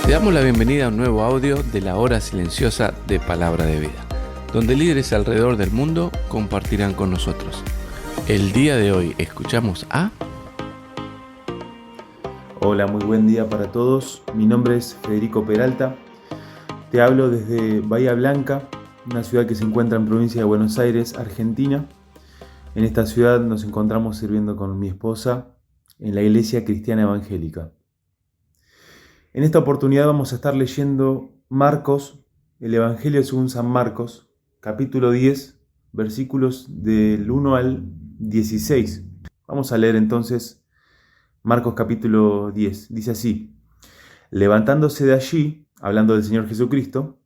Te damos la bienvenida a un nuevo audio de la hora silenciosa de Palabra de Vida, donde líderes alrededor del mundo compartirán con nosotros. El día de hoy escuchamos a... Hola, muy buen día para todos. Mi nombre es Federico Peralta. Te hablo desde Bahía Blanca, una ciudad que se encuentra en provincia de Buenos Aires, Argentina. En esta ciudad nos encontramos sirviendo con mi esposa en la Iglesia Cristiana Evangélica. En esta oportunidad vamos a estar leyendo Marcos, el Evangelio según San Marcos, capítulo 10, versículos del 1 al 16. Vamos a leer entonces Marcos capítulo 10. Dice así: levantándose de allí, hablando del Señor Jesucristo,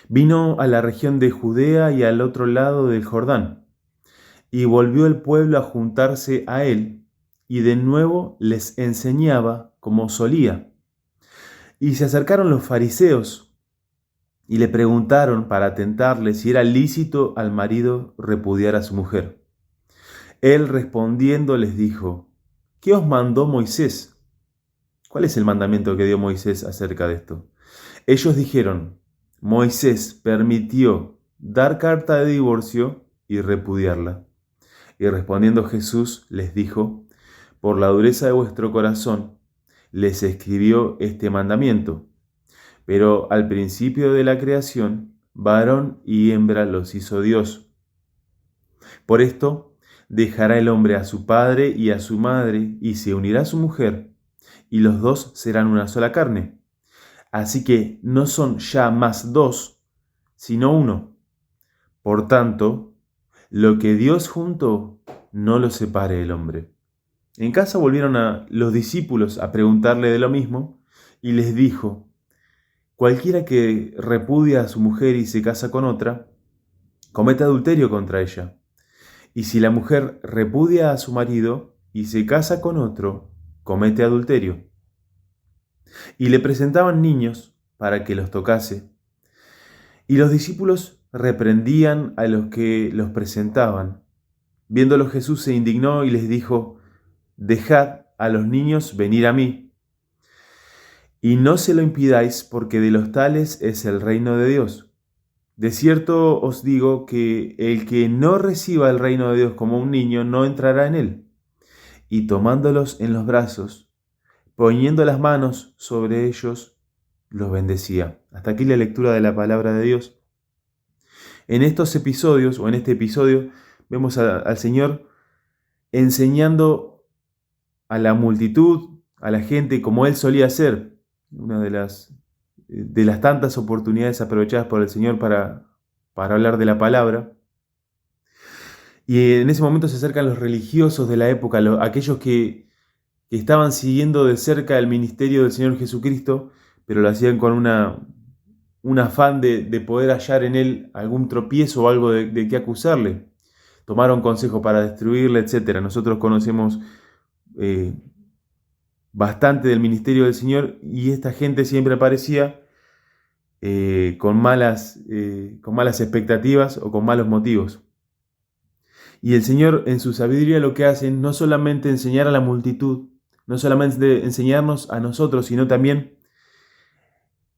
vino a la región de Judea y al otro lado del Jordán, y volvió el pueblo a juntarse a él, y de nuevo les enseñaba como solía. Y se acercaron los fariseos y le preguntaron para tentarle si era lícito al marido repudiar a su mujer. Él respondiendo les dijo: ¿qué os mandó Moisés? ¿Cuál es el mandamiento que dio Moisés acerca de esto? Ellos dijeron: Moisés permitió dar carta de divorcio y repudiarla. Y respondiendo Jesús les dijo: por la dureza de vuestro corazón les escribió este mandamiento. Pero al principio de la creación, varón y hembra los hizo Dios. Por esto dejará el hombre a su padre y a su madre, y se unirá a su mujer, y los dos serán una sola carne. Así que no son ya más dos, sino uno. Por tanto, lo que Dios juntó, no lo separe el hombre. En casa volvieron a los discípulos a preguntarle de lo mismo, y les dijo: cualquiera que repudia a su mujer y se casa con otra, comete adulterio contra ella. Y si la mujer repudia a su marido y se casa con otro, comete adulterio. Y le presentaban niños para que los tocase. Y los discípulos reprendían a los que los presentaban. Viéndolo, Jesús se indignó y les dijo: dejad a los niños venir a mí, y no se lo impidáis, porque de los tales es el reino de Dios. De cierto os digo que el que no reciba el reino de Dios como un niño no entrará en él. Y tomándolos en los brazos, poniendo las manos sobre ellos, los bendecía. Hasta aquí la lectura de la palabra de Dios. En estos episodios, o en este episodio, vemos al Señor enseñando a la multitud, a la gente, como Él solía hacer. Una de las tantas oportunidades aprovechadas por el Señor para hablar de la palabra. Y en ese momento se acercan los religiosos de la época, aquellos que estaban siguiendo de cerca el ministerio del Señor Jesucristo, pero lo hacían con un afán de poder hallar en Él algún tropiezo o algo de qué acusarle. Tomaron consejo para destruirle, etc. Nosotros conocemos bastante del ministerio del Señor, y esta gente siempre aparecía con malas expectativas o con malos motivos. Y el Señor, en su sabiduría, lo que hace no solamente enseñar a la multitud, no solamente enseñarnos a nosotros, sino también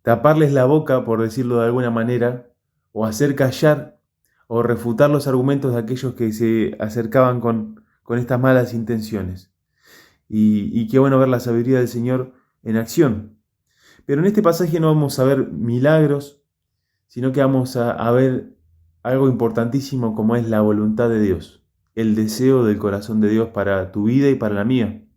taparles la boca, por decirlo de alguna manera, o hacer callar o refutar los argumentos de aquellos que se acercaban con estas malas intenciones. Y qué bueno ver la sabiduría del Señor en acción. Pero en este pasaje no vamos a ver milagros, sino que vamos a ver algo importantísimo, como es la voluntad de Dios, el deseo del corazón de Dios para tu vida y para la mía.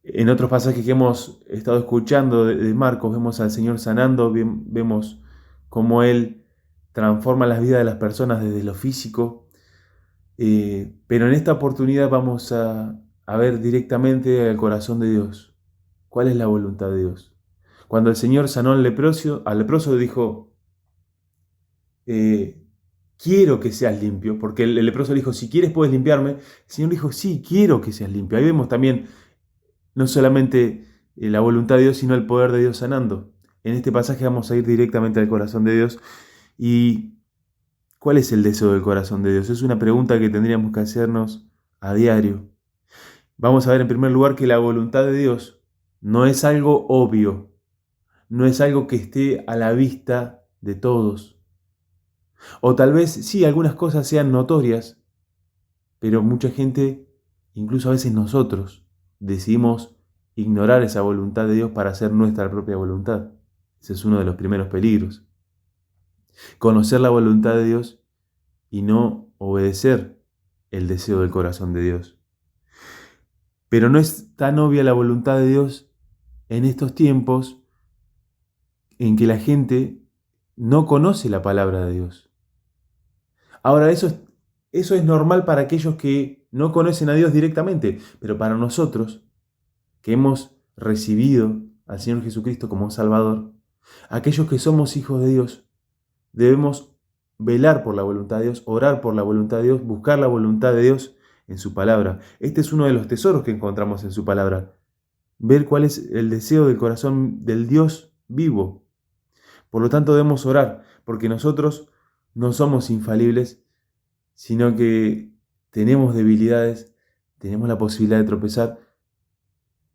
En otros pasajes que hemos estado escuchando de Marcos, vemos al Señor sanando, vemos cómo Él transforma las vidas de las personas desde lo físico. Pero en esta oportunidad vamos a ver directamente al corazón de Dios. ¿Cuál es la voluntad de Dios? Cuando el Señor sanó al leproso dijo: quiero que seas limpio, porque el leproso le dijo: si quieres puedes limpiarme. El Señor dijo: sí, quiero que seas limpio. Ahí vemos también no solamente la voluntad de Dios, sino el poder de Dios sanando. En este pasaje vamos a ir directamente al corazón de Dios. ¿Y cuál es el deseo del corazón de Dios? Es una pregunta que tendríamos que hacernos a diario. Vamos a ver en primer lugar que la voluntad de Dios no es algo obvio, no es algo que esté a la vista de todos. O tal vez sí, algunas cosas sean notorias, pero mucha gente, incluso a veces nosotros, decidimos ignorar esa voluntad de Dios para hacer nuestra propia voluntad. Ese es uno de los primeros peligros. Conocer la voluntad de Dios y no obedecer el deseo del corazón de Dios. Pero no es tan obvia la voluntad de Dios en estos tiempos en que la gente no conoce la palabra de Dios. Ahora, eso es normal para aquellos que no conocen a Dios directamente, pero para nosotros, que hemos recibido al Señor Jesucristo como Salvador, aquellos que somos hijos de Dios, debemos velar por la voluntad de Dios, orar por la voluntad de Dios, buscar la voluntad de Dios en su palabra. Este es uno de los tesoros que encontramos en su palabra. Ver cuál es el deseo del corazón del Dios vivo. Por lo tanto, debemos orar, porque nosotros no somos infalibles, sino que tenemos debilidades, tenemos la posibilidad de tropezar.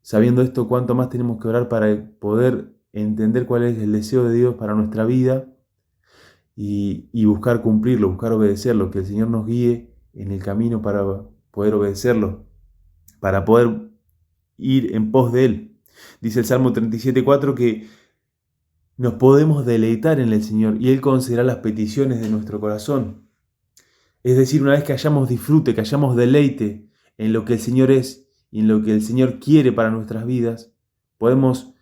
Sabiendo esto, cuánto más tenemos que orar para poder entender cuál es el deseo de Dios para nuestra vida y buscar cumplirlo, buscar obedecerlo, que el Señor nos guíe en el camino para poder obedecerlo, para poder ir en pos de Él. Dice el Salmo 37:4 que nos podemos deleitar en el Señor y Él concederá las peticiones de nuestro corazón. Es decir, una vez que hayamos disfrute, que hayamos deleite en lo que el Señor es y en lo que el Señor quiere para nuestras vidas, podemos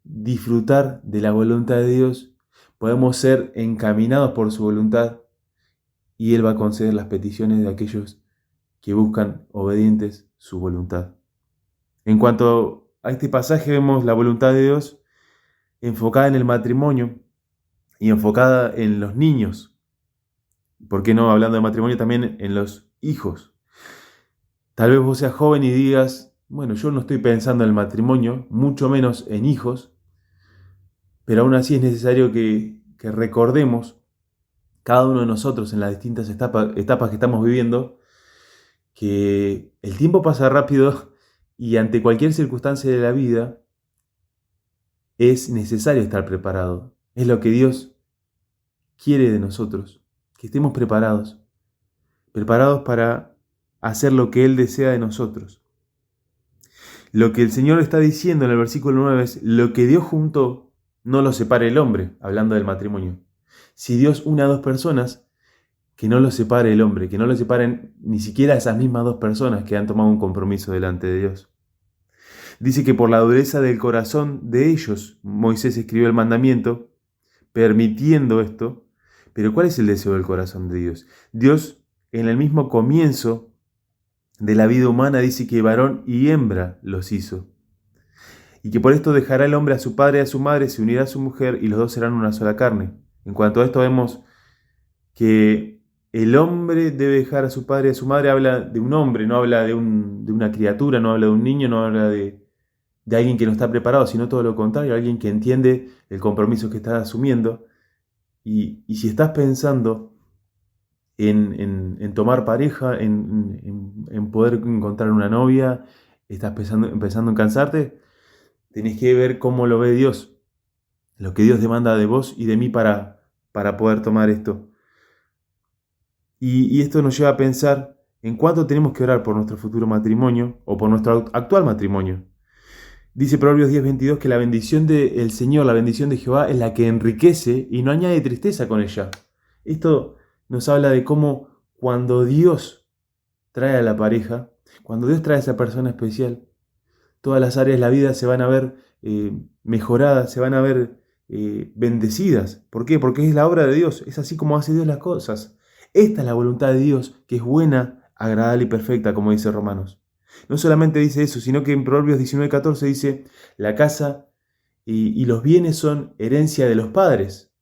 disfrutar de la voluntad de Dios, podemos ser encaminados por su voluntad y Él va a conceder las peticiones de aquellos que buscan obedientes su voluntad. En cuanto a este pasaje, vemos la voluntad de Dios enfocada en el matrimonio y enfocada en los niños. ¿Por qué no, hablando de matrimonio, también en los hijos? Tal vez vos seas joven y digas, bueno, yo no estoy pensando en el matrimonio, mucho menos en hijos, pero aún así es necesario que recordemos, cada uno de nosotros en las distintas etapas que estamos viviendo, que el tiempo pasa rápido y ante cualquier circunstancia de la vida es necesario estar preparado. Es lo que Dios quiere de nosotros, que estemos preparados para hacer lo que Él desea de nosotros. Lo que el Señor está diciendo en el versículo 9 es: lo que Dios juntó, no lo separe el hombre, hablando del matrimonio. Si Dios une a dos personas, que no lo separe el hombre, que no lo separen ni siquiera esas mismas dos personas que han tomado un compromiso delante de Dios. Dice que por la dureza del corazón de ellos, Moisés escribió el mandamiento, permitiendo esto. Pero ¿cuál es el deseo del corazón de Dios? Dios, en el mismo comienzo de la vida humana, dice que varón y hembra los hizo. Y que por esto dejará el hombre a su padre y a su madre, se unirá a su mujer y los dos serán una sola carne. En cuanto a esto vemos que el hombre debe dejar a su padre y a su madre. Habla de un hombre, no habla de una criatura, no habla de un niño, no habla de alguien que no está preparado, sino todo lo contrario, alguien que entiende el compromiso que está asumiendo. Y si estás pensando en tomar pareja, en poder encontrar una novia, estás empezando en cansarte, tenés que ver cómo lo ve Dios, lo que Dios demanda de vos y de mí para poder tomar esto. Y esto nos lleva a pensar en cuánto tenemos que orar por nuestro futuro matrimonio o por nuestro actual matrimonio. Dice Proverbios 10:22 que la bendición del Señor, la bendición de Jehová, es la que enriquece y no añade tristeza con ella. Esto nos habla de cómo cuando Dios trae a la pareja, cuando Dios trae a esa persona especial, todas las áreas de la vida se van a ver mejoradas, se van a ver bendecidas. ¿Por qué? Porque es la obra de Dios, es así como hace Dios las cosas. Esta es la voluntad de Dios, que es buena, agradable y perfecta, como dice Romanos. No solamente dice eso, sino que en Proverbios 19:14 dice: la casa y los bienes son herencia de los padres.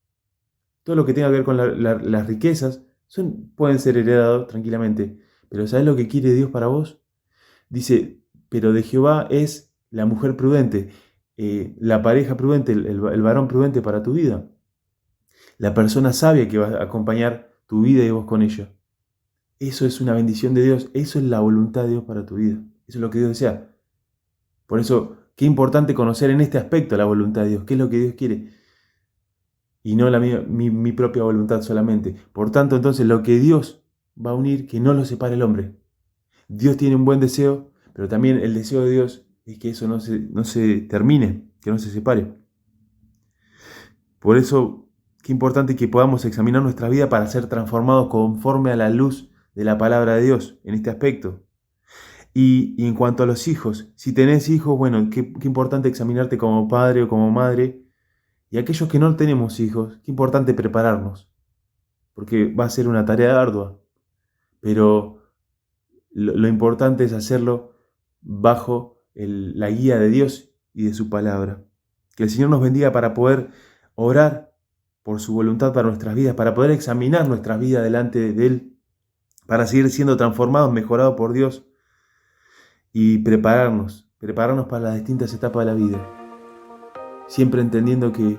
Todo lo que tenga que ver con las riquezas pueden ser heredados tranquilamente. Pero ¿sabes lo que quiere Dios para vos? Dice: pero de Jehová es la mujer prudente, la pareja prudente, el varón prudente para tu vida. La persona sabia que va a acompañar tu vida y vos con ella. Eso es una bendición de Dios, eso es la voluntad de Dios para tu vida. Eso es lo que Dios desea. Por eso, Qué importante conocer en este aspecto la voluntad de Dios, qué es lo que Dios quiere, y no mi propia voluntad solamente. Por tanto, entonces, lo que Dios va a unir, que no lo separe el hombre. Dios tiene un buen deseo, pero también el deseo de Dios es que eso no se termine, que no se separe. Por eso, qué importante que podamos examinar nuestra vida para ser transformados conforme a la luz de la palabra de Dios en este aspecto. Y en cuanto a los hijos, si tenés hijos, bueno, qué importante examinarte como padre o como madre. Y aquellos que no tenemos hijos, qué importante prepararnos, porque va a ser una tarea ardua, pero lo importante es hacerlo bajo la guía de Dios y de su palabra. Que el Señor nos bendiga para poder orar por su voluntad para nuestras vidas, para poder examinar nuestras vidas delante de Él, para seguir siendo transformados, mejorados por Dios y prepararnos para las distintas etapas de la vida. Siempre entendiendo que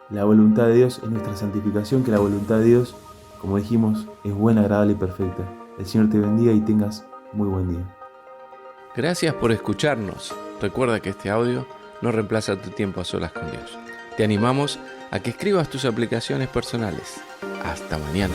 la voluntad de Dios es nuestra santificación, que la voluntad de Dios, como dijimos, es buena, agradable y perfecta. El Señor te bendiga y tengas muy buen día. Gracias por escucharnos. Recuerda que este audio no reemplaza tu tiempo a solas con Dios. Te animamos a que escribas tus aplicaciones personales. Hasta mañana.